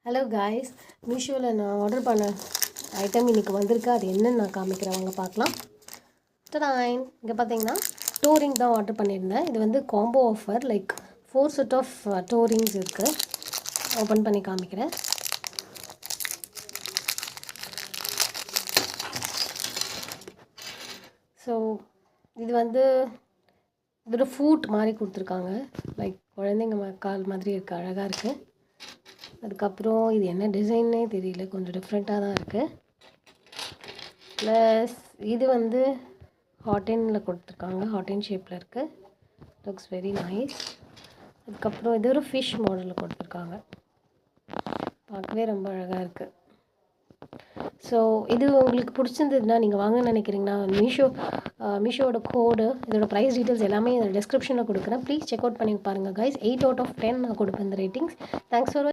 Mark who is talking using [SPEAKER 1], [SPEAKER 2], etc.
[SPEAKER 1] Hello guys, மீஷோவில் நான் order பண்ண ஐட்டம் இன்றைக்கி வந்திருக்கு. அது என்னென்னு நான் காமிக்கிறேன், வாங்க பார்க்கலாம். டடாயின், இங்கே பார்த்தீங்கன்னா டோரிங் தான் ஆர்டர் பண்ணியிருந்தேன். இது வந்து combo offer, like 4 set of toe rings இருக்குது. ஓப்பன் பண்ணி காமிக்கிறேன். ஸோ இது வந்து இதோட ஃபூட் மாதிரி கொடுத்துருக்காங்க, லைக் குழந்தைங்க கால் மாதிரி இருக்குது, அழகாக இருக்குது. அதுக்கப்புறம் இது என்ன டிசைன்னே தெரியல, கொஞ்சம் டிஃப்ரெண்ட்டாக தான் இருக்குது. ப்ளஸ் இது வந்து ஹாட்டினில் கொடுத்துருக்காங்க, ஹாட்டின் ஷேப்பில் இருக்குது, லுக்ஸ் வெரி நைஸ். அதுக்கப்புறம் இது ஒரு ஃபிஷ் மாடலில் கொடுத்துருக்காங்க, பார்க்கவே ரொம்ப அழகாக இருக்குது. ஸோ இது உங்களுக்கு பிடிச்சிருந்ததுன்னா நீங்கள் வாங்க நினைக்கிறீங்கன்னா மீஷோவோட கோடு, இதோட ப்ரைஸ் டீட்டெயில்ஸ் எல்லாமே டிஸ்கிரிப்ஷனில் கொடுக்குறேன். ப்ளீஸ் செக் அவுட் பண்ணி பாருங்கள் கைஸ். 8 out of 10 நான் கொடுப்பேன் இந்த ரேட்டிங்ஸ். Thanks for